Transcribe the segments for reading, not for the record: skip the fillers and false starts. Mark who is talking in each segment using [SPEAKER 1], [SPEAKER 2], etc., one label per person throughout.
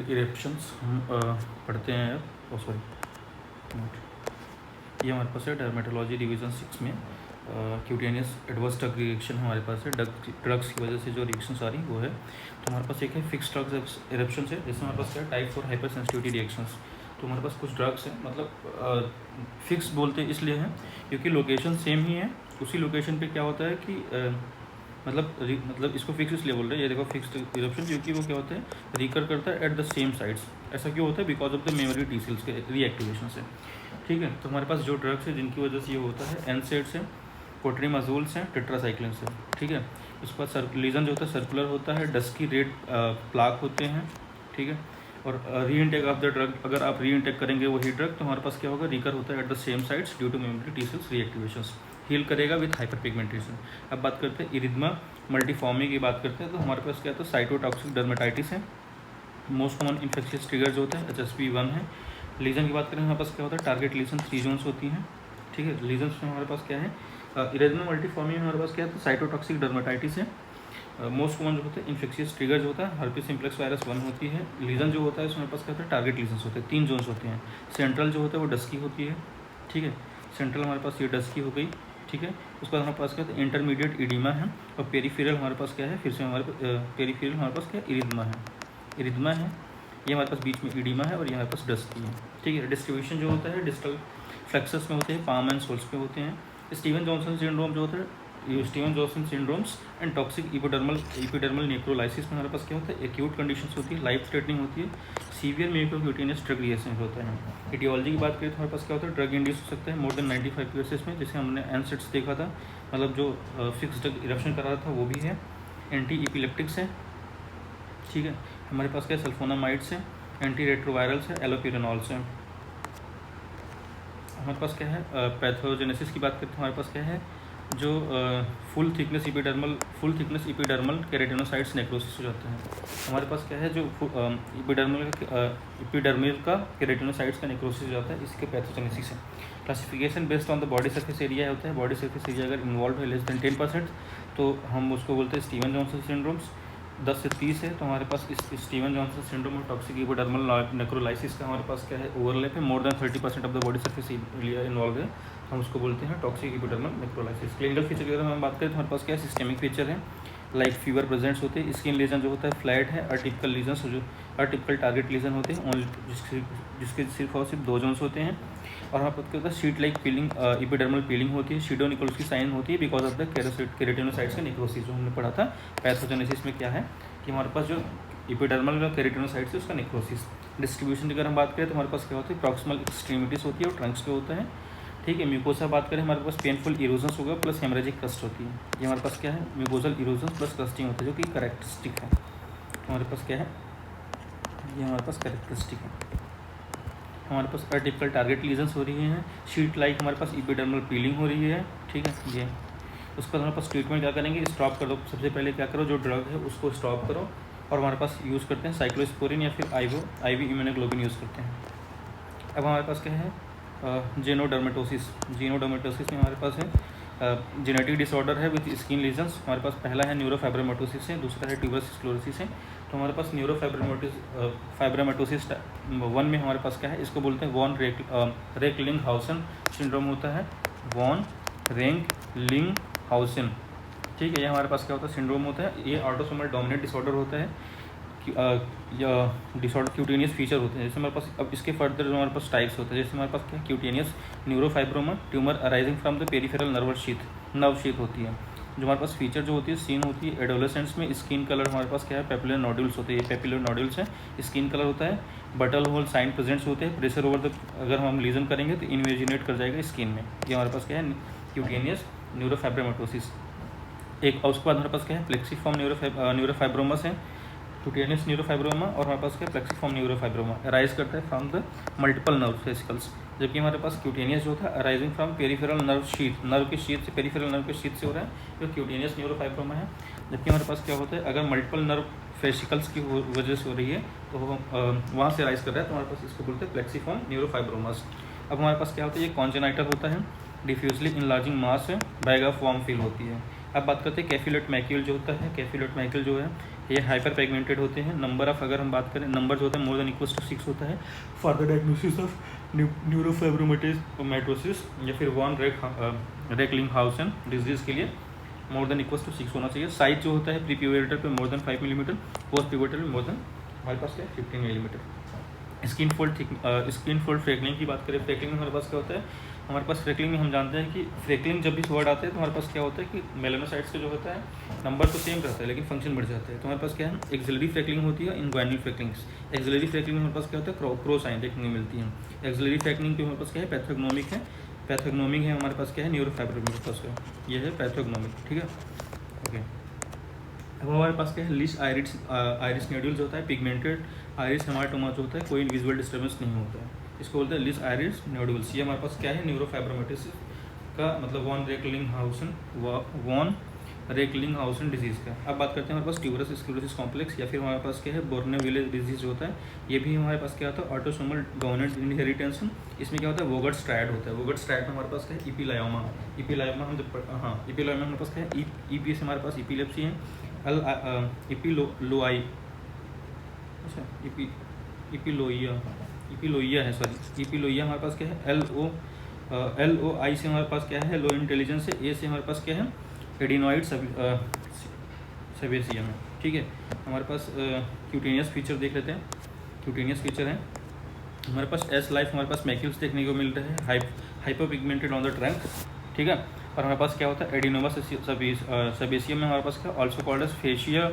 [SPEAKER 1] इरेप्शंस हम पढ़ते हैं। सॉरी, ये हमारे पास है डर्मेटोलॉजी डिवीज़न 6 में क्यूटेनियस एडवर्स ड्रग रिएक्शन हमारे पास है। ड्रग्स की वजह से जो रिएक्शंस आ रही वो है। तो हमारे पास एक है फिक्स ड्रग्स इरेप्शन है, जिसमें हमारे पास क्या है टाइप 4 हाइपर सेंसिटिविटी रिएक्शंस। तो हमारे पास कुछ ड्रग्स हैं, मतलब फिक्स बोलते इसलिए हैं क्योंकि लोकेशन सेम ही है। उसी लोकेशन पे क्या होता है कि मतलब इसको फिक्स इसलिए बोल रहे हैं, ये देखो फिक्स इरप्शन, क्योंकि वो क्या होता है रिकर करता है एट द सेम साइट्स। ऐसा क्यों होता है? Because of the memory T sales के रीएक्टिवेशन से। ठीक है, तो हमारे पास जो ड्रग्स है जिनकी वजह से ये होता है एनसेड्स हैं, कोट्रीमाजोल्स हैं, टेट्रासाइक्लिन से। ठीक है, उसके बाद लीजन जो होता है सर्कुलर होता है, डस्की रेड प्लाक होते हैं। ठीक है, और री इंटेक ऑफ द ड्रग, अगर आप री इंटेक करेंगे वही ड्रग तो हमारे पास क्या होगा, रिकर होता है at the same sites due to memory T cells reactivations. Heal करेगा विथ हाइपर पिगमेंटेशन। अब बात करते हैं इरिथमा मल्टीफॉर्मी की बात करते हैं, तो हमारे पास क्या होता है साइटोटॉक्सिक डर्मेटाइटिस है। मोस्ट कॉमन इन्फेक्शियस ट्रिगर जो होता है HSP1 है। लीजन की बात करें हमारे पास क्या होता है टारगेट लीजन 3 जोन्स होती हैं। ठीक है, लीजन्स में हमारे पास क्या है इरिथमा मल्टीफॉर्मी में हमारे पास क्या है तो साइटोटॉक्सिक डर्मेटाइटिस है। मोस्ट कॉमन जो होता है इन्फेक्शियस ट्रिगर जो होता है हर्पीस सिम्प्लेक्स वायरस 1 होती है। लीजन जो होता है उसमें हमारे पास क्या होता है टारगेट लीजन्स होते हैं, 3 जोन्स होते हैं। सेंट्रल जो होता है वो डस्की होती है। ठीक है, सेंट्रल हमारे पास ये डस्की हो गई। ठीक है, उसके बाद हमारे पास क्या है इंटरमीडिएट इडिमा है। और पेरीफेरल हमारे पास क्या है, फिर से हमारे पेरीफेरल हमारे पास क्या है इरिथमा है। इरिथमा है, ये हमारे पास बीच में इडिमा है और ये हमारे पास डस्की है। ठीक है, डिस्ट्रीब्यूशन जो होता है डिस्टल फ्लेक्सस में होते हैं, पाम एंड सोल्स पे होते हैं। स्टीवन जॉनसन सिंड्रोम जो होता है Steven Johnson syndromes and toxic epidermal नेक्रोलाइसिस में हमारे पास क्या होता है एक्यूट कंडीशंस होती है, लाइफ थ्रेटनिंग होती है, सीवियर म्यूकोक्यूटेनियस ड्रग रिएक्शन होता है। एटियोलॉजी की बात करें तो हमारे पास क्या होता है ड्रग इंड्यूस हो सकता है मोर देन 95 केसेस में, जैसे हमने एनसेट्स देखा था, मतलब जो फिक्स ड्रग इरप्शन करा था वो भी है। एंटी इपिलेप्टिक्स है। ठीक है, हमारे पास क्या है सल्फोनामाइड्स है, एंटी रेट्रोवायरल्स है, एलोपिरेनॉल्स है। हमारे पास क्या है पैथोजेनेसिस की बात करते हैं, हमारे पास क्या है जो full thickness epidermal keratinocytes necrosis हो जाते हैं। हमारे पास क्या है जो इपिडर्मल का केराटिनोसाइट्स का नेक्रोसिस हो जाता है, इसके पैथोजेनेसिस है। Classification based on the body surface area होता है। बॉडी सर्फेस एरिया अगर इन्वॉल्व है लेस देन 10% तो हम उसको बोलते हैं स्टीवन जॉनसन सिंड्रोम्स। 10 से 30 है तो हमारे पास इस स्टीवन जॉनसन सिंड्रोम और टॉक्सिक इपिडर्मल नेक्रोलाइसिस का हमारे पास क्या है ओवरलैप है, more than 30% of the body surface area involve है, हम उसको बोलते हैं टॉक्सिक इपिडर्मल नेक्रोलाइसिस। क्लिनिकल फीचर की अगर हम बात करें तो हमारे पास क्या है सिस्टेमिक फीचर है, लाइक फीवर प्रेजेंट्स होते हैं, स्किन लीजन जो होता है फ्लैट है, अटिपिकल लीजन जो अटिपिकल टारगेट लीजन होते हैं ओनली जिसके सिर्फ और सिर्फ 2 जोन्स होते हैं। और यहाँ पर क्या होता है sheet like piling epidermal piling होती है, शिडोनिकोल्स की साइन होती है बिकॉज ऑफ द केराटिनोसाइट्स का नेक्रोसिस जो हमने पढ़ा था। पैथोजेनेसिस में क्या है कि हमारे पास जो इपिडर्मल का केराटिनोसाइट्स है उसका नेक्रोसिस। डिस्ट्रीब्यूशन की अगर हम बात करें तो हमारे पास क्या होता है प्रॉक्सिमल एक्सट्रीमिटीज होती है और ट्रंक्स पे होता है। ठीक है, म्यूकोसा बात करें हमारे पास पेनफुल इरोजन्स होगा प्लस हेमरेजिक क्रस्ट होती है। ये हमारे पास क्या है म्यूकोजल इरोजन्स प्लस क्रस्टिंग होता है जो कि करेक्टरिस्टिक है। हमारे पास क्या है ये हमारे पास करेक्टरिस्टिक है। हमारे पास अटिपिकल टारगेट लीजन्स हो रही हैं, शीट लाइक हमारे पास इपिडर्मल पीलिंग हो रही है। ठीक है, ये उसके बाद हमारे पास ट्रीटमेंट क्या करेंगे, स्टॉप कर दो। सबसे पहले क्या करो जो ड्रग है उसको स्टॉप करो और हमारे पास यूज़ करते हैं साइक्लोस्पोरिन या फिर IV इम्यूनोग्लोबिन यूज़ करते हैं। अब हमारे पास क्या है जेनोडर्मेटोसिस में हमारे पास है जेनेटिक डिसऑर्डर है विथ स्किन लीजन्स। हमारे पास पहला है न्यूरोफाइब्रोमेटोसिस है, दूसरा है ट्यूबरस स्क्लेरोसिस है। तो हमारे पास फाइब्रोमेटोसिस 1 में हमारे पास क्या है इसको बोलते हैं वॉन रेकलिंगहाउसन सिंड्रोम होता है, वॉन रेंगलिंगहाउसन। ठीक है, ये हमारे पास क्या होता है सिंड्रोम होता है, ये ऑटोसोमल डोमिनेंट डिसऑर्डर होता है डिसऑर्डर क्यूटेनियस फीचर होते हैं। जैसे हमारे पास अब इसके फर्दर जो हमारे पास टाइप्स होते हैं, जैसे हमारे पास क्या है cutaneous neurofibroma tumour arising from the peripheral nerve sheath होती है। जो हमारे पास फीचर जो होती है सीन होती है एडोलेसेंट्स में। स्किन कलर हमारे पास क्या है पेपुलर नोड्यूल्स होते हैं, ये पेपुलर नोड्यूल्स हैं, स्किन कलर होता है, बटल होल साइन प्रेजेंट्स होते हैं, प्रेशर ओवर द अगर हम लीजन करेंगे तो इन्वेजिनेट कर जाएगा स्किन में। ये हमारे पास क्या है क्यूटेनियस न्यूरोफाइब्रोमेटोसिस। एक और उसके बाद हमारे पास क्या है प्लेक्सीफॉर्म न्यूरोफाइब्रोमस है, क्यूटेनियस न्यूरोफाइब्रोमा, और हमारे पास क्या प्लेक्सीफॉर्म न्यूरोफाइब्रोमा अराइज करता है from the multiple nerve fascicles. जबकि हमारे पास क्यूटेनियस जो था arising from peripheral nerve sheath, nerve के शीथ से पेरिफेरल नर्व के शीथ से हो रहा है, जो क्यूटेनियस न्यूरोफाइब्रोमा है। जबकि हमारे पास क्या होता है अगर मल्टीपल नर्व फेसिकल्स की वजह से हो रही है तो वहाँ से अराइज कर रहा है तो हमारे पास इसको बोलते हैं प्लेक्सीफॉर्म न्यूरोफाइब्रोमास। अब हमारे पास क्या होता है ये कॉन्जेनाइटल होता है, डिफ्यूजली इनलार्जिंग मास है, बैग ऑफ वॉर्म फील होती है। अब बात करते हैं कैफिलेट मैक्यूल जो होता है, कैफिलेट मैक्यूल जो है ये हाइपर पिगमेंटेड होते हैं। नंबर ऑफ, अगर हम बात करें, नंबर जो होता है मोर देन इक्वल्स टू 6 होता है for the diagnosis of neurofibromatosis या फिर वॉन रेकलिंगहाउसन डिजीज़ के लिए मोर देन इक्वल्स टू 6 होना चाहिए। साइज जो होता है प्री प्यूबर्टल पे more than 5 millimetre, post pubertal में मोर देन हमारे पास क्या है 15 मिलीमीटर। स्किन फोल्ड फ्रेकलिंग की बात करें, फ्रेकलिंग में हमारे पास क्या होता है, हमारे पास फ्रेकलिंग में हम जानते हैं कि फ्रेकलिंग जब भी वर्ड आते हैं तो हमारे पास क्या होता है कि मेलानोसाइट्स का जो होता है नंबर तो सेम रहता है लेकिन फंक्शन बढ़ जाता है। तो हमारे पास क्या है, एक्सिलरी फ्रेकलिंग होती है, इनग्वाइनल फ्रेकलिंग। एक्सिलरी फ्रेकलिंग में हमारे पास क्या होता है, क्रो साइन देखने को मिलती है। एक्सिलरी फ्रेकलिंग के हमारे पास क्या है, पैथोग्नोमिक है। पैथोग्नोमिक है हमारे पास क्या है, न्यूरोफाइब्रोमेटोसिस का, ये है पैथोग्नोमिक, ठीक है, ओके। अब हमारे पास क्या है, लिस्ट आइरिस नोड्यूल्स होता है, पिगमेंटेड आइरिस हेमाटोमा जो होता है, कोई विजुअल डिस्टर्बेंस नहीं होता है, इसको बोलते हैं लिस्ट आइरिस नोड्यूल्स। ये हमारे पास क्या है, न्यूरोफाइब्रोमेटोसिस का मतलब वॉन रेकलिंगहाउसन डिजीज़ का। अब बात करते हैं हमारे पास ट्यूबरस स्क्लेरोसिस कॉम्प्लेक्स या फिर हमारे पास क्या है, बोर्नविले डिजीज़ होता है। ये भी हमारे पास क्या होता है, ऑटोसोमल डोमिनेंट इनहेरिटेंस। इसमें क्या होता है, वोगट स्ट्राइड होता है। वोगट स्ट्राइड में हमारे पास क्या है, इपिलायोमा हम जब इपिलायोमा हमारे पास क्या है, ईपी से हमारे पास इपिलेप्सी है, इपिलोआई, अच्छा इपिलोइया है, सॉरी इपिलोइया हमारे पास क्या है, LOI से हमारे पास क्या है, लो इंटेलिजेंस है। ए से हमारे पास क्या है, एडिनॉइड सेबेसियम है, ठीक है। हमारे पास क्यूटेनियस फीचर देख लेते हैं। क्यूटेनियस फीचर है हमारे पास एस लाइफ, हमारे पास मैक्यूल्स देखने को मिल रहे हैं, hyper pigmented on the trunk, ठीक है। और हमारे पास क्या होता है, एडिनोमा सेबेसियम में हमारे पास क्या, ऑल्सो कॉल्ड एज फेशिया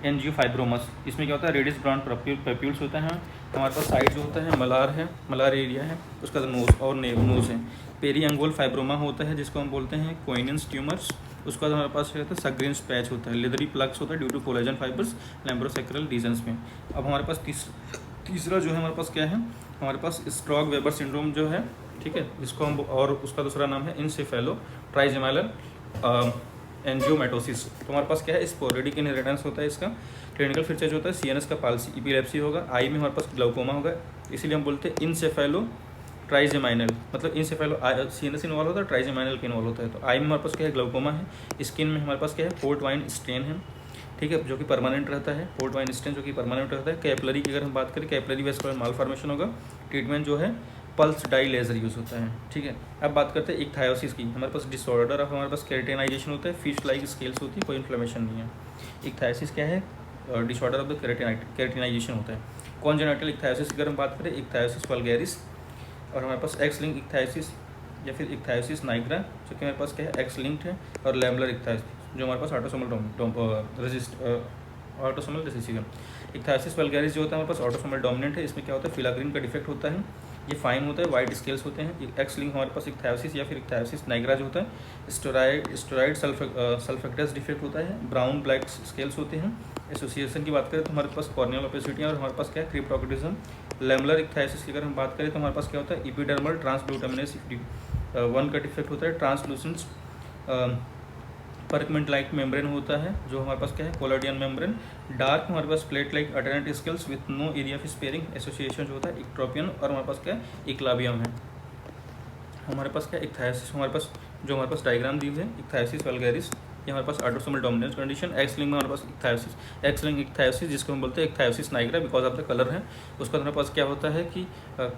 [SPEAKER 1] एंजियोफाइब्रोमस। इसमें क्या होता है, रेडिस ब्राउन पेप्यूल्स होता है। हमारे पास साइड जो होता है मलार एरिया है, उसका नोज और नोज है। पेरीएंगोल फाइब्रोमा होता है जिसको हम बोलते हैं कोइनेंस ट्यूमर्स। उसके बाद हमारे पास क्या होता है, सग्रेन्स पैच होता है, लेदरी प्लग्स होता है due to collagen fibers lumbosacral regions में। अब हमारे पास तीसरा जो है हमारे पास क्या है, हमारे पास स्ट्रॉक वेबर सिंड्रोम जो है, ठीक है, जिसको हम, और उसका दूसरा नाम है इंसेफेलो ट्राइजेमाइलर एंजियोमेटोसिस। तो हमारे पास क्या है, स्पोरेडिक इनहेरिटेंस होता है इसका। क्लिनिकल फीचर जो होता है, CNS का पाल्सी, इपिलेप्सी होगा, आई में हमारे पास ग्लाउकोमा होगा, इसीलिए हम बोलते हैं इंसेफेलो ट्राइजेमाइनल, मतलब इंसेफेलो CNS इन्वॉल्व होता है, ट्राइजेमाइनल के इन्वॉल्व होता है। तो आई में हमारे पास क्या है, ग्लाउकोमा है। स्किन में हमारे पास क्या है, पोर्ट वाइन स्टेन है, ठीक है, जो कि परमानेंट रहता है, पोर्ट वाइन स्टेन जो कि परमानेंट रहता है। कैपलरी की अगर हम बात करें, कैपलरी वेस्कुलर मालफॉर्मेशन होगा। ट्रीटमेंट जो है पल्स डाई लेजर यूज़ होता है, ठीक है। अब बात करते हैं इक्थायोसिस की। हमारे पास डिसऑर्डर ऑफ, हमारे पास केरेटिनाइजेशन होता है, फिश लाइक स्केल्स होती है, कोई इन्फ्लेमेशन नहीं है। इक्थायोसिस क्या है, डिसऑर्डर ऑफ द केरेटिनाइजेशन होता है। कॉन्जेनिटल इक्थायोसिस की अगर हम बात करें, इक्थायोसिस वल्गैरिस, और हमारे पास एक्स लिंक इक्थायोसिस या फिर इक्थायोसिस नाइग्रा, जो कि हमारे पास क्या है, एक्स लिंक्ड है। और लैम्बलर इक्थायोसिस जो हमारे पास ऑटोसोमल रिसेसिव है। इक्थायोसिस वल्गैरिस जो होता है हमारे पास ऑटोसोमल डोमिनेंट है। इसमें क्या होता है, फिलाग्रीन का डिफेक्ट होता है, ये फाइन होता है, वाइट स्केल्स होते हैं। एक्स लिंक हमारे पास इक्थायोसिस या फिर इक्थायोसिस नाइग्रा जो होता है, स्टेरॉइड सल्फेक्टस डिफेक्ट होता है, ब्राउन ब्लैक स्केल्स होते हैं। एसोसिएशन की बात करें तो हमारे पास कॉर्नियल ओपेसिटी और हमारे पास क्या है, क्रिप्टोकोटिज्म। लैम्बलर इक्थायोसिस की अगर हम बात करें तो हमारे पास क्या होता है, एपिडर्मल ट्रांसग्लूटामिनेस 1 का डिफेक्ट होता है। ट्रांसलूसेंस परकमेंट लाइक मेम्ब्रेन होता है, जो हमारे पास क्या है, कोलाडियन मेम्ब्रेन। डार्क हमारे पास plate like alternate scales with no area of sparing. Association जो होता है इक्ट्रोपियन, और हमारे पास क्या है, इक्लाबियम है। हमारे पास क्या, इक्थायोसिस, हमारे पास जो हमारे पास डायग्राम दी है, इक्थायोसिस वल्गैरिस, ये हमारे पास autosomal dominance condition. X link में हमारे पास इक्थायोसिस, एक्स लिंक इक्थायोसिस जिसको हम बोलते हैं ichthyosis nigra because of the colour है। उसका हमारे पास क्या होता है कि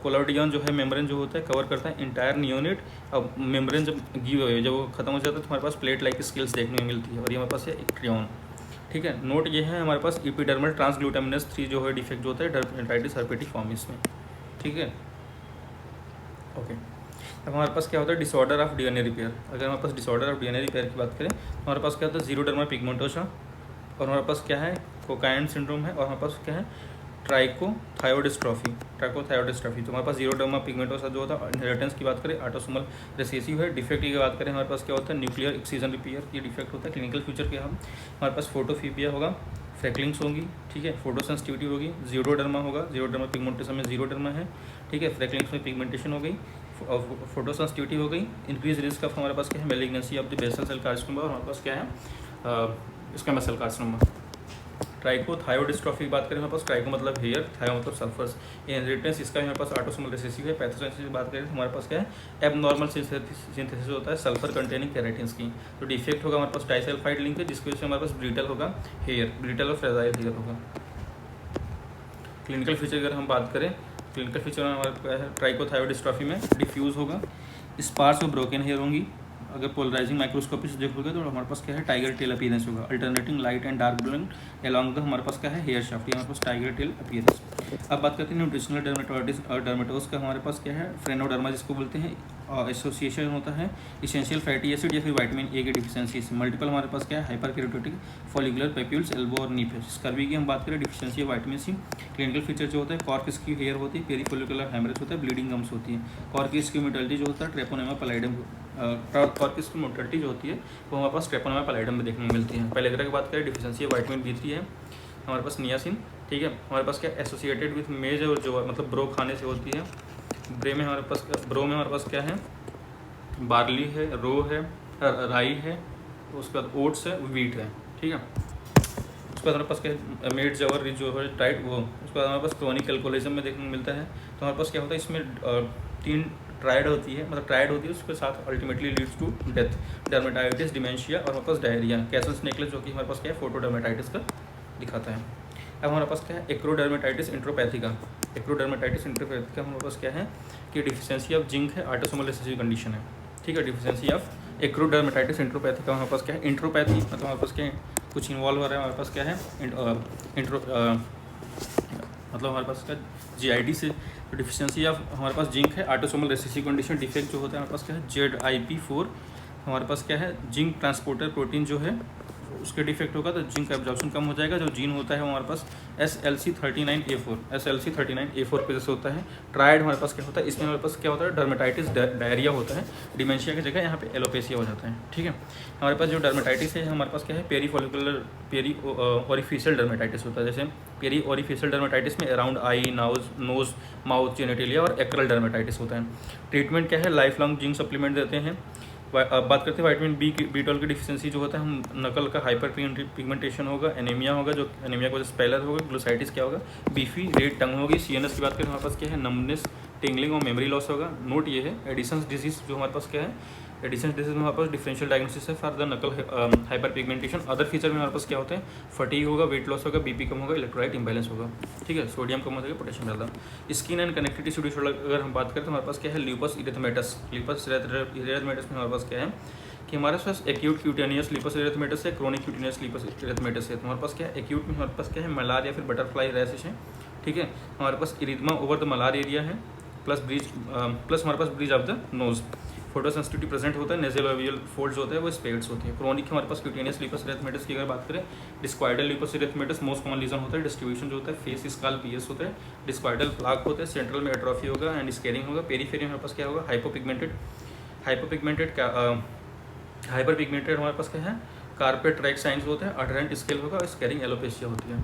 [SPEAKER 1] कोलाडियन जो है मेम्ब्रेन जो होता है कवर करता है इंटायर नियोनेट। अब मेम्ब्रेन जब जब वो खत्म हो जाता है तो हमारे पास प्लेट लाइक स्केल्स देखने को मिलती है, और ये हमारे पास है इक्ट्रियन, ठीक है। नोट ये है हमारे पास एपिडर्मल ट्रांसग्लूटामिनेस 3 जो है डिफेक्ट जो होता है डर्मेटाइटिस हर्पेटिफॉर्म इसमें, ठीक है, ओके। अब हमारे पास क्या होता है, डिसऑर्डर ऑफ DNA रिपेयर। अगर हमारे पास डिसऑर्डर ऑफ DNA रिपेयर की बात करें तो हमारे पास क्या होता है, जीरोडर्मा पिगमेंटोसा, और हमारे पास क्या है, कोकाइन सिंड्रोम है, और हमारे पास क्या है, ट्राइकोथायोडिस्ट्रॉफी। तो हमारे पास जीरोडर्मा पिगमेंटोसा जो होता है, इनहेरिटेंस की बात करें ऑटोसोमल रिसेसिव है। डिफेक्ट की बात करें हमारे पास क्या होता है, न्यूक्लियर एक्सीजन रिपेयर की डिफेक्ट होता है। क्लिनिकल फीचर क्या है, हमारे पास फोटोफीबिया होगा, फ्रैकलिंग्स होंगी, ठीक है, फोटोसेंसिटिविटी होगी, जीरोडर्मा होगा, जीरोडर्मा पिगमेंटोसा में जीरोडर्मा है, ठीक है, फ्रैकलिंग्स में पिगमेंटेशन हो गई, फोटोसेंसिटिविटी हो गई, इंक्रीज रिस्क ऑफ हमारे पास क्या है, malignancy of the basal cell carcinoma, और हमारे पास क्या है, स्क्वैमस सेल कार्सिनोमा, ट्राइकोथायोडिस्ट्रॉफी की बात करें हमारे पास ट्राइको मतलब हेयर, थायो मतलब सल्फर्स, इनहेरिटेंस इसका हमारे पास ऑटोसोमल रिसेसिव है। पैथोजेनेसिस की बात करें तो हमारे पास क्या है, एबनॉर्मल सिंथेसिस होता है सल्फर कंटेनिंग केराटिन्स की। तो डिफेक्ट होगा हमारे पास डाइसल्फाइड लिंक है, जिसकी वजह से हमारे पास ब्रिटल होगा हेयर, ब्रिटल और फ्रेजाइल हेयर होगा। क्लिनिकल फीचर अगर हम बात करें, क्लिनिकल फीचर हमारे पास है ट्राइकोथायोडिस्ट्रॉफी में डिफ्यूज होगा, स्पार्स और ब्रोकन हेयर होंगी। अगर पोलराइजिंग माइक्रोस्कोपी से देखोगे तो हमारे पास क्या है, टाइगर टेल अपीयरेंस होगा, alternating light and dark black along the हमारे पास क्या है, हेयर शाफ्ट, हमारे पास टाइगर टेल अपीयरेंस। अब बात करते हैं न्यूट्रिशनल डर्मेटोस का, हमारे पास क्या है, फ्रेनोडर्मा जिसको बोलते हैं, एसोसिएशन होता है इसेंशियल फैटी एसिड या फिर विटामिन ए की डिफिशियंसी से। मल्टीपल हमारे पास क्या है, हाइपरकेरोटिक फॉलिकुलर पेप्यूल्स एल्बो और नीप है। स्कर्वी की हम बात करें, डिफिशियंसी है विटामिन सी। क्लिनिकल फीचर जो होता है, कॉर्क की हेयर होती है, पेरीफोलिकुलर हेमरेज होता है, ब्लीडिंग गम्स होती है। कॉर्क की मोटिलिटी जो होता है ट्रेपोनेमा पैलाइडम, कॉर्क की मोटिलिटी जो होती है वो हमारे पास ट्रेपोनेमा पैलाइडम में देखने को मिलती है। पहले की बात करें, डिफिशियंसी है विटामिन B3 है हमारे पास, नियासिन, ठीक है। हमारे पास क्या एसोसिएटेड विथ मेज और जो मतलब ब्रो खाने से होती है। ब्रो में हमारे पास क्या है, बार्ली है, रो है, राई है, उसके बाद ओट्स है, वीट है, ठीक है। उसके बाद हमारे पास क्या है, मेड जवर जो है टाइट वो। उसके बाद हमारे पास क्रॉनिक एल्कोहलिज्म में देखने को मिलता है। तो हमारे पास क्या होता है, इसमें 3 ट्रायड होती है, मतलब ट्रायड होती है, उसके साथ ultimately leads to death, dermatitis, dementia और हमारे पास डायरिया। कैसल्स नेकलेस जो कि हमारे पास क्या है, फोटोडर्मेटाइटिस का दिखाता है। अब हमारे पास क्या है, एक्रोडर्मेटाइटिस इंट्रोपैथिका। एक्रोडर्मेटाइटिस इंट्रोपैथिका हमारे पास क्या है कि डिफिशियंसी ऑफ जिंक है, ऑटोसोमल रिसेसिव कंडीशन है, ठीक है। डिफिशियंसी ऑफ एक्रोडर्मेटाइटिस इंट्रोपैथिका हमारे पास क्या है, इंट्रोपैथी मतलब हमारे पास क्या है, कुछ इन्वॉल्व हो रहा है हमारे पास क्या है, मतलब हमारे पास क्या GID से। तो डिफिशियंसी ऑफ हमारे पास जिंक है, ऑटोसोमल रिसेसिव कंडीशन। डिफेक्ट जो होता है हमारे पास क्या है, ZIP4 हमारे पास क्या है, जिंक ट्रांसपोर्टर प्रोटीन जो है उसके डिफेक्ट होगा तो जिंक एब्जॉर्प्शन कम हो जाएगा। जो जीन होता है वो हमारे पास SLC39A4 SLC39A4 पे जैसे होता है। ट्रायड हमारे पास क्या होता है, इसमें हमारे पास क्या होता है, डर्मेटाइटिस, डायरिया होता है, डिमेंशिया की जगह यहाँ पे एलोपेसिया हो जाता है, ठीक है। हमारे पास जो डर्मेटाइटिस है हमारे पास क्या है, पेरी ओरिफिशियल डर्मेटाइटिस होता है। जैसे पेरी ओरिफिशियल डर्मेटाइटिस में around eye, nose, mouth, genitalia और एक्रल डर्मेटाइटिस होता है। ट्रीटमेंट क्या है, लाइफ लॉन्ग जिंक सप्लीमेंट देते हैं। बात करते हैं विटामिन B12 की डिफिशियंसी जो होता है, हम नकल का हाइपर पिगमेंटेशन होगा, एनीमिया होगा, जो एनीमिया की वजह से पैलर होगा, ग्लूसाइटिस क्या होगा, बीफी रेड टंग होगी। CNS की बात करें हमारे पास क्या है, नमनेस, टिंगलिंग और मेमोरी लॉस होगा। नोट ये है, एडिसन्स डिजीज जो हमारे पास क्या है, एडिसन्स डिजीज में हमारे पास डिफरेंशियल डायग्नोसिस है फॉर द नकल हाइपर पिगमेंटेशन। अदर फीचर में हमारे पास क्या होता है, फटीग होगा, वेट लॉस होगा, BP कम होगा, इलेक्ट्रोलाइट इंबैलेंस होगा, ठीक है। सोडियम कम हो जाएगा, पोटेशियम ज़्यादा। Skin and connective tissue disorder अगर हम बात करें तो हमारे पास क्या है, ल्यूपस इरिथमेटस। ल्यूपस इरिथमेटस में हमारे पास क्या है कि हमारे पास एक्यूट क्यूटेनियस लिपस इरिथमेटस है, क्रोनिक क्यूटेनियस लिपस इरिथमेटस है। तो हमारे पास क्या है, एक्यूट में हमारे पास क्या है, मलार या फिर बटरफ्लाई रैशेस है, ठीक है। हमारे पास erythema over the malar area है, प्लस हमारे पास bridge of the nose. Photosensitivity present होता है, नेजल ओवियल फोल्ड्स होते हैं, वो स्पेड्स होती है। क्रोनिक हमारे पास क्यूटेनियस लिपस इरिथमेटस की अगर बात करें, discoid lupus erythematous most common lesion होता है। डिस्ट्रीब्यूशन जो होता है, फेस, स्काल, PS होता है, डिस्क्वाइडल प्लाक होते हैं, सेंट्रल में एट्रोफी होगा एंड स्केरिंग होगा। पेरीफेरी हमारे पास क्या होगा, हाइपर पिगमेंटेड हमारे पास क्या है, कारपेट ट्रैक साइंस होते हैं, अडरेंट स्केल होगा और स्केरिंग एलोपेशिया होती है।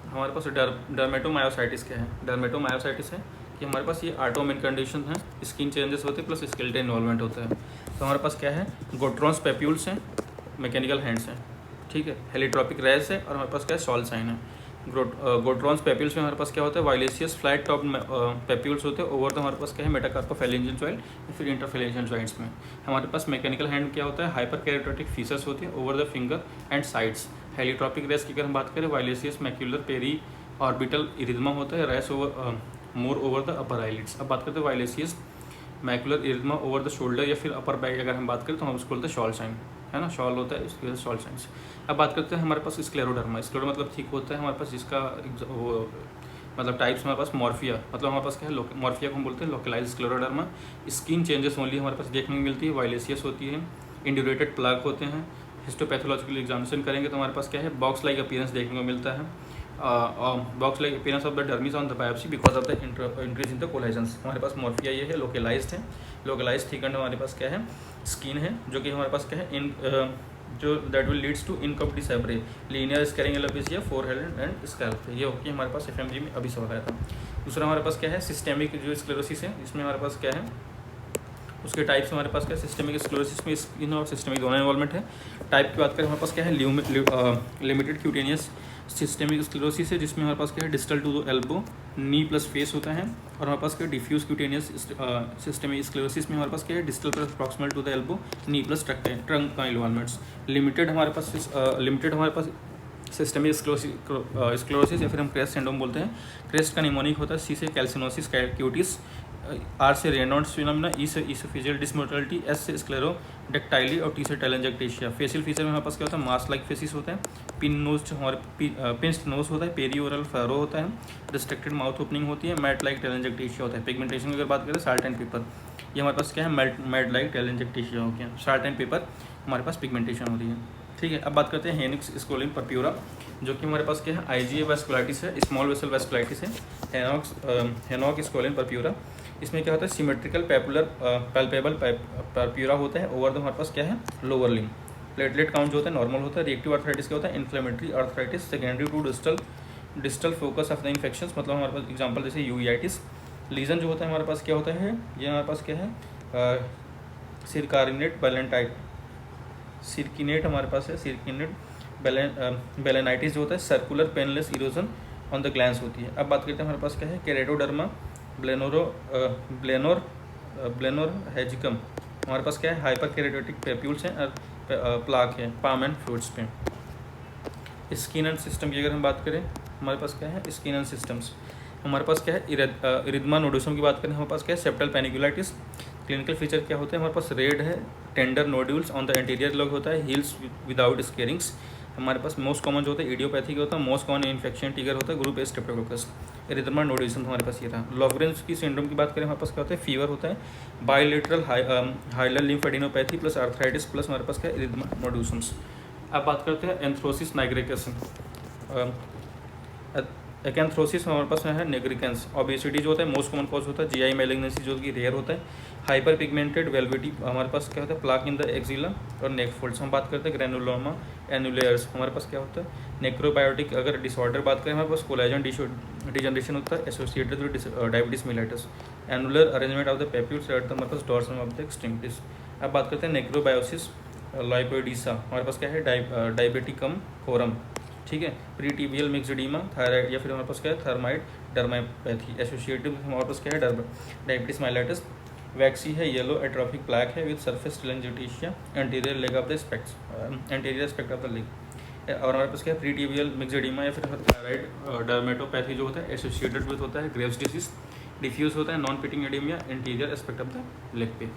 [SPEAKER 1] हमारे पास डर्मेटोमायोसाइटिस क्या है, डर्मेटोमायोसाइटिस है कि हमारे पास ये ऑटोइम्यून कंडीशन है, स्किन चेंजेस होते हैं प्लस स्केलेटल इन्वॉल्वमेंट होता है। तो हमारे पास क्या है, गोट्रॉन्स पेप्यूल्स हैं, मैकेनिकल हैंड्स हैं, ठीक है, हेलिट्रॉपिक रेस है और हमारे पास क्या है, सॉल साइन है। गोट्रॉन्स पेप्यूल्स में हमारे पास क्या होता है, वाइलेसियस फ्लैट टॉप पेप्यूल्स होते हैं। ओवर तो हमारे पास क्या है, मेटाकार्पोफैलेंजियल जॉइंट या फिर इंटरफैलेंजियल जॉइंट्स में। हमारे पास मैकेनिकल हैंड क्या होता है, हाइपर कैरोटिक फीचर्स होती है over the finger and sides. Heliotropic rash की अगर हम बात करें, violaceous macular periorbital erythema होता है, rash over more over the upper eyelids. अब बात करते हैं violaceous macular erythema over the shoulder या फिर अपर बैक अगर हम बात करें तो हम उसको बोलते हैं शॉल साइन, है ना, शॉल होता है, इसकी वजह से शॉल साइंस। अब बात करते हैं हमारे पास स्क्लेरोडर्मा। स्क्लेरो मतलब ठीक होता है हमारे पास, जिसका वो मतलब टाइप्स हमारे पास मॉर्फिया, मतलब हमारे पास क्या है, मॉर्फिया को हम बोलते हैं localise scleroderma. Skin changes only हमारे पास देखने को मिलती है, वाइलेसियस होती है, इंड्यूरेटेड प्लाक होते हैं। हिस्टोपैथोलॉजिकल एग्जामिनेशन करेंगे तो हमारे पास क्या है, बॉक्स लाइक अपीयरेंस देखने को मिलता है, box like appearance of the dermis on the biopsy because of the increase in the collagens. हमारे पास मॉर्फिया ये है, लोकलाइज्ड है, लोकलाइज्ड थिकंड हमारे पास क्या है, स्किन है, जो कि हमारे पास क्या है, इन जो that will leads to incomplete सेपरे linear scarring alopecia forehead and scalp. ये होगी हमारे पास FMG में अभी सवाल आया था। दूसरा हमारे पास क्या है, सिस्टेमिक जो स्क्लेरोसिस है, इसमें हमारे पास क्या है, उसके टाइप्स हमारे पास क्या है, सिस्टेमिक स्क्लेरोसिस में स्किन और सिस्टेमिक दोनों इन्वॉल्वमेंट है। टाइप की बात करें हमारे पास क्या है, लिमिटेड क्यूटेनियस सिस्टेमिक स्क्लेरोसिस है, जिसमें हमारे पास क्या है, distal to the elbow knee plus face होता है। और हमारे पास क्या है, डिफ्यूज क्यूटेनियस सिस्टेमिक स्क्लेरोसिस में हमारे पास क्या है, distal plus proximal to the elbow knee plus trunk का इन्वॉल्वमेंट्स। लिमिटेड हमारे पास सिस्टेमिक स्क्लेरोसिस या फिर हम क्रेस्ट सिंड्रोम बोलते हैं। क्रेस्ट का निमोनिक होता है, सी से कैल्सिनोसिस क्यूटिस, आर से रेनॉल्ड्स फिनोमेना, ई से इसोफेजियल डिसमोर्टलिटी, एस से स्क्लेरोडेक्टाइली और टी से टेलेंजेक्टेशिया। फेशियल फीचर में हमारे पास क्या होता है, मास्क लाइक फेसिस होता है, पिंस्ड नोज होता है, पेरिओरल फैरो होता है, रिस्ट्रिक्टेड माउथ ओपनिंग होती है, मैट लाइक टेलेंजेक्टेशिया होता है। पिगमेंटेशन की अगर बात करें, साल्ट एंड पेपर, ये हमारे पास क्या है, मैट लाइक टेलेंजेक्टेशिया हो गया, साल्ट एंड पेपर हमारे पास पिगमेंटेशन हो रही है। ठीक है, अब बात करते हैं हेनिक्स स्कोलिन परप्यूरा, जो कि हमारे पास क्या है, आईजीए वेस्कुलाइटिस है, स्मॉल वेसल वेस्कुलाइटिस है। हेनॉक स्कोलिन परप्यूरा, इसमें क्या होता है, सिमेट्रिकल पैल्पेबल परप्यूरा होता है। ओवर द हमारे पास क्या है, लोअर लिंग। प्लेटलेट काउंट जो होता है नॉर्मल होता है। रिएक्टिव आर्थराइटिस क्या होता है, inflammatory arthritis secondary to distal focus of the infections, मतलब हमारे पास एग्जांपल जैसे यूआइटिस। लीजन जो होता है हमारे पास क्या होता है, ये हमारे पास क्या है, सिरकारिनेट बैलेंटाइट, सिरकिनेट हमारे पास है, सिरकिनेट बेलेनाइटिस जो होता है, circular painless erosion on the glans होती है। अब बात करते हैं हमारे पास क्या है, केरेटोडर्मा ब्लेनोर हैजिकम, हमारे पास क्या है, हाइपर केरेटोटिक पेप्यूल्स हैं और प्लाक है पाम एंड फ्रूट्स पे। स्किन एंड सिस्टम की अगर हम बात करें, हमारे पास क्या है, स्किन एंड सिस्टम्स, हमारे पास क्या है, इरिथमा नोडुसम की बात करें, हमारे पास क्या है, सेप्टल पैनिकुलाइटिस। क्लिनिकल फीचर क्या होते हैं, हमारे पास रेड है, tender nodules on the anterior log होता है, हील्स विदाउट स्केरिंग्स। हमारे पास मोस्ट कॉमन जो होता है इडियोपैथिक होता है, मोस्ट कॉमन इन्फेक्शन टिगर होता है, ग्रुप ए स्ट्रेप्टोकोकस। एरिथमा नोडुलम हमारे पास ये था। लॉगरेंज की सिंड्रोम की बात करें, हमारे पास क्या होता है, फीवर होता है, bilateral hilar lymphadenopathy plus arthritis plus हमारे पास क्या है, एरिथमा नोडुलम्स। अब बात करते हैं एंथ्रोसिस नाइग्रिकस। एकेंथ्रोसिस हमारे पास है नेग्रिकेंस। ओबेसिटी जो होता है मोस्ट कॉमन कॉज होता है, जीआई मैलिग्नेंसी जो कि रेयर होता है। हाइपर पिगमेंटेड वेलवेटी हमारे पास क्या होता है, प्लाक इन द एक्जिला और नेक फोल्ड्स। हम बात करते हैं ग्रेनुलोमा एनुलेयर्स, हमारे पास क्या होता है, नेक्रोबायोटिक। अगर डिसऑर्डर बात करें, हमारे पास कोलेजन डिजनरेशन होता है associated with diabetes mellitus. Annular arrangement of the papules at the हमारे पास डॉर्सम ऑफ द एक्सट्रीमिटीज। अब बात करते हैं नेक्रोबायोसिस लाइपोइडिसा, हमारे पास क्या है, डायबिटिकम फोरम। ठीक है, प्रीटिबियल मिक्सडीमा, थायराइड या फिर हमारे पास क्या है, थर्माइड डर्मापैथी। एसोसिएटिव हमारे पास क्या है, डायबिटीज माइलेटस। वैक्सी है, येलो एट्रोफिक प्लैक है with surface telangiectasia, anterior leg of the aspects, anterior aspect of the leg. और हमारे पास क्या है, प्रीटिबियल मिक्सडीमा या फिर थायराइड डर्मेटोपैथी जो होता है एसोसिएटेड विद होता है ग्रेव्स डिसीज। डिफ्यूज होता है non pitting edema, anterior aspect of the leg पे।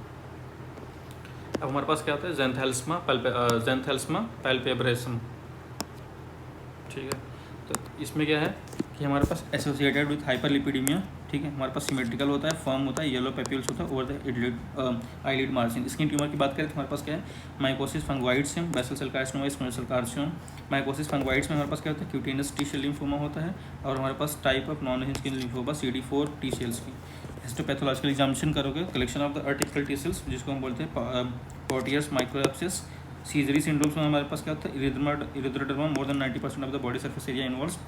[SPEAKER 1] अब हमारे पास क्या होता है, ज़ेंथेल्स्मा पैल्पेब्रेसम। ठीक है, तो इसमें क्या है कि हमारे पास एसोसिएटेड विथ हाइपरलिपिडीमिया। ठीक है, हमारे पास सिमेट्रिकल होता है, फर्म होता है, येलो पेप्यूल्स होता है over the eyelid margin. Skin tumour की बात करें तो हमारे पास क्या है, माइकोसिस फंगवाइड्स है, basal cell carcinoma, squamous cell carcinoma. Mycosis fungoides में हमारे पास क्या होता है, क्यूटेनियस टी सेल लिम्फोमा होता है। और हमारे पास type of non Hodgkin lymphoma CD4 T cells की। हिस्टोपैथोलॉजिकल एग्जामिनेशन करोगे, collection of the artificial T cells जिसको हम बोलते हैं पोर्टियस माइक्रोएप्सिस। सीजरी सिंड्रोम्स में हमारे पास क्या होता है, erythroderma, more than 90% of the body surface area involves.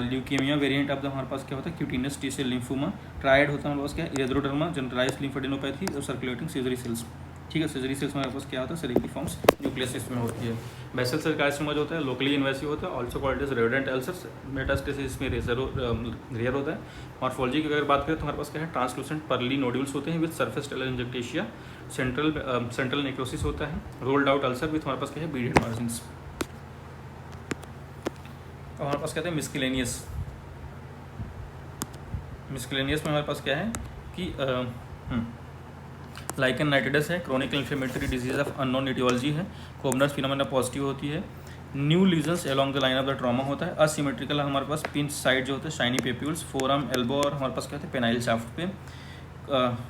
[SPEAKER 1] Leukemia variant of the हमारे पास क्या होता है, cutaneous T cell lymphoma. Triad होता है हमारे पास क्या है, इरिथ्रोडर्मा, जनरलाइज्ड लिम्फेडिनोपैथी और सर्कुलेटिंग सीजरी सेल्स। ठीक है, सीजरी सेल्स में हमारे पास क्या होता है, सेरेब्रिफॉर्म्स न्यूक्लियस में होती है। बेसल सेल कार्सिनोमा जो होता है लोकली इन्वेसिव होता है, also called as rodent ulcers. Metastasis में रेयर होता है। मॉर्फोलॉजी की अगर बात करें तो हमारे पास क्या है, ट्रांसलूसेंट पर्ली नोड्यूल्स होते हैं विद सरफेस टेलेंजेक्टेशिया। सेंट्रल नेक्रोसिस होता है, रोल्ड आउट अल्सर विथ हमारे पास क्या है, बीडेड मार्जिन्स। और हमारे पास कहते हैं मिस्किलेनियस में हमारे पास क्या है कि लाइकन नाइटिडस है, chronic inflammatory disease of unknown aetiology है, कोबनर्स फिनोमेना पॉजिटिव होती है। New lesions along the line of the trauma होता है। असिमेट्रिकल हमारे पास पिंच साइड जो होते हैं, शाइनी पेप्यूल्स, फोरआर्म, एल्बो और हमारे पास क्या होते हैं, पेनाइल शाफ्ट पे।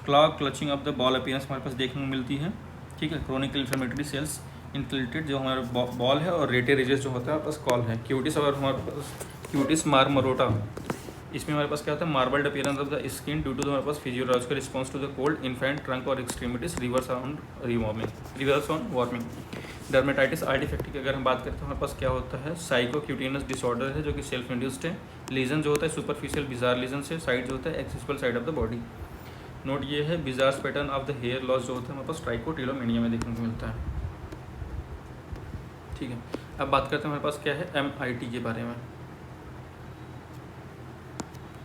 [SPEAKER 1] Clog clutching of the ball appearance हमारे पास देखने को मिलती है। ठीक है, क्रोनिक इन्फ्लेमेटरी सेल्स इनफिल्ट्रेट जो हमारे बॉल है और रेटे रिजेस जो होता है हमारे पास कॉल है। क्यूटिस और हमारे पास क्यूटिस मार्मरोटा, इसमें हमारे पास क्या होता है, marbled appearance of the skin due to हमारे पास physiological response to the cold, infant, trunk और extremities, reverse on warming. Dermatitis artefacta की अगर हम बात करते हैं, हमारे पास क्या होता है, साइकोक्यूटेनियस डिसऑर्डर है जो कि सेल्फ इंड्यूस्ड है। लीजन जो होता है सुपरफिशियल बिजार लीजन से, साइड जो होता है accessible side of the body. Note ये है bizarre pattern of the hair loss जो होता है हमारे पास ट्राइकोटिलोमेनिया में देखने को मिलता है। ठीक है, अब बात करते हैं हमारे पास क्या है MIT के बारे में।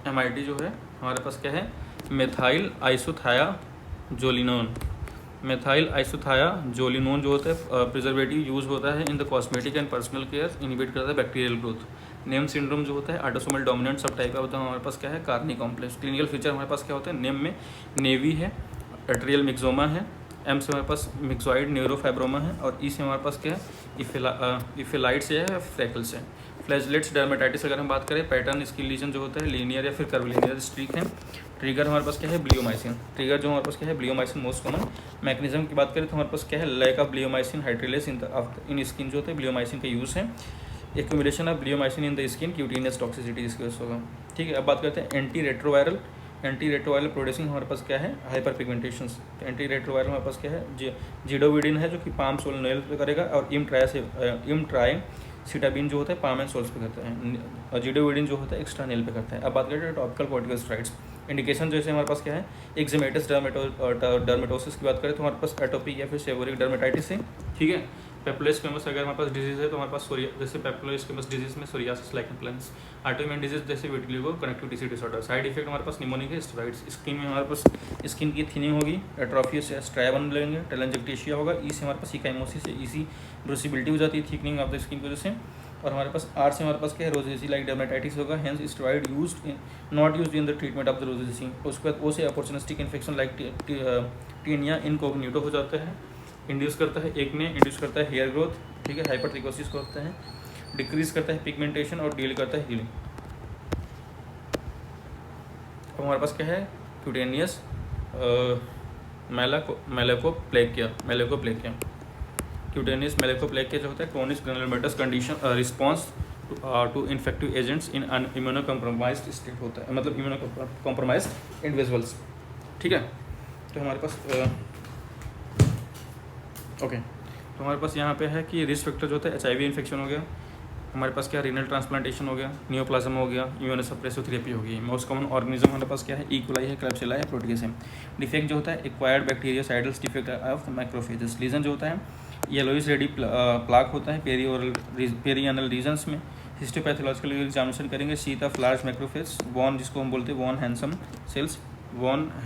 [SPEAKER 1] MIT जो है हमारे पास क्या है, मेथाइल आइसोथायाजोलिनोन। मेथाइल आइसोथायाजोलिनोन जो होता है प्रिजर्वेटिव यूज होता है in the cosmetic and personal care, inhibit करता है बैक्टीरियल ग्रोथ। नेम सिंड्रोम जो होता है ऑटोसोमल डोमिनेंट सब टाइप का होता है हमारे पास क्या है, कार्नी कॉम्प्लेक्स। क्लिनिकल फीचर हमारे पास क्या होता है, नेम में नेवी है, एट्रियल मिक्सोमा है, M से हमारे पास मिक्सॉइड न्यूरोफाइब्रोमा है, और E से हमारे पास क्या है, इफिलाइट से है, फ्रैकल्स है। फ्लैजलेट्स डर्मेटाइटिस अगर हम बात करें, पैटर्न स्किन लीजन जो होता है लीनियर या फिर कर्वलीनियर स्ट्रीक है। ट्रिगर हमारे पास क्या है, ब्लियोमाइसिन। ट्रिगर जो हमारे पास क्या है, ब्लियोमाइसिन मोस्ट कॉमन। मैकेनिज्म की बात करें तो हमारे पास क्या है, lack of bleomycin hydrolase in skin जो होता है ब्लियोमाइसिन का यूज़ है। Accumulation of bleomycin in the skin, cutaneous toxicity इसके वजह से होगा। ठीक है, अब बात करते हैं एंटी रेट्रोवायरल प्रोड्यूसिंग हमारे पास क्या है, हाइपर पिगमेंटेशन। एंटी रेट्रोवायरल हमारे पास क्या है, जिडोविडिन है जो कि पाम सोल नेल पे करेगा, और इमट्राइसिटाबिन जो होता है पाम एंड सोल्स पे करता है, और जिडोविडिन जो होता है एक्स्ट्रा नेल पे करता है। अब बात करते हैं टॉपिकल कॉर्टिकोस्टेरॉइड्स। इंडिकेशन जैसे हमारे पास क्या है, एक्जिमेटस डर्मेटोसिस की बात करें तो हमारे पास एटोपिक या फिर सेबोरिक डर्मेटाइटिस है। ठीक है, पेप्लोस्केमस अगर हमारे पास डिजीज है तो हमारे पास जैसे पेप्लोस्केमस डिजीज में psoriasis lichen planus. Autoimmune disease जैसे vitiligo connectivity disorder. Side effect हमारे पास निमोनिक है, स्टेरॉइड्स। स्किन में हमारे पास स्किन की थिनिंग होगी, एट्रोफी से स्ट्राया बन लेंगे, टेलेंजेक्टेशिया होगा। ई से हमारे पास इकाइमोसिस से ईसी ब्रूसिबिलिटी हो जाती है, थिकनिंग ऑफ द स्किन की वजह से। और हमारे पास आर से हमारे पास क्या है, रोजेसी लाइक डर्मेटाइटिस होगा, hence steroid not used in the treatment of the rosacea. उसके बाद ओ से opportunistic infection like tinea incognito हो जाता है, इंड्यूस करता है एक्ने, इंड्यूस करता है हेयर ग्रोथ। ठीक है, हाइपरट्रिकोसिस करता है, डिक्रीज करता है पिगमेंटेशन और डील करता है हीलिंग। अब हमारे पास क्या है, क्यूटेनियस मेलेकोप्लेकिया। क्यूटेनियस मेलेकोप्लेकिया जो होता है chronic granulomatous condition response to infective agents in immunocompromised state होता है, मतलब इम्यूनो कॉम्प्रोमाइज्ड इंडिविजुअल्स। ठीक है, तो हमारे पास ओके तो हमारे पास यहाँ पे है कि रिस्क फैक्टर जो होता है HIV इन्फेक्शन हो गया, हमारे पास क्या रीनल ट्रांसप्लांटेशन हो गया, नियोप्लाज्म हो गया, इम्यूनोसप्रेसिव थेरेपी हो गई। मोस्ट कॉमन ऑर्गेनिज्म हमारे पास क्या है, ई कोलाई है, क्लेब्सिला है, प्रोटियस है। डिफेक्ट जो होता है acquired bactericidal defect of macrophages. Lesion जो होता है येलोइश रेडी प्लाक होता है पेरियनल रीजन्स में। हिस्टोपैथोलॉजिकल एग्जामिनेशन करेंगे, sheet of large macrophage, von जिसको हम बोलते हैं वॉन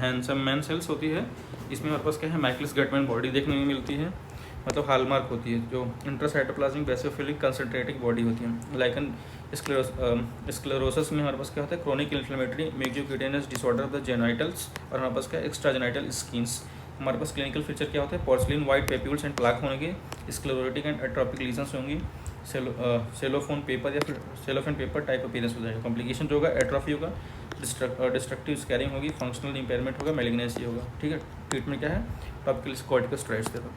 [SPEAKER 1] हैंडसम मैन सेल्स होती है। इसमें हमारे पास क्या है, माइकलिस गटमैन बॉडी देखने में मिलती है, मतलब हॉलमार्क होती है, जो इंट्रासाइटोप्लाज्मिक बेसियोफिलिक कंसंट्रेटिक बॉडी होती है। लाइकन स्क्लेरोसिस में हमारे पास क्या होता है, chronic inflammatory mucocutaneous disorder of the genitals, और हमारे पास क्या है, एक्स्ट्रा जेनाइटल स्किन्स। हमारे पास क्लिनिकल फीचर क्या होता है, porcelain white papules and plaque होंगे, स्क्लेरोटिक एंड एट्रोपिक लीजन्स होंगी, सेलोफोन पेपर या फिर सेलोफेन पेपर टाइप अपीयरेंस हो जाएगा। कॉम्प्लिकेशन जो होगा एट्रोफी होगा, डिस्ट्रक्टिव स्कैरिंग होगी, फंक्शनल इंपेयरमेंट होगा, मैलिग्नेंसी होगा। ठीक है, ट्रीटमेंट क्या है, टॉपिकल कॉर्टिकोस्टेरॉइड्स दे दो।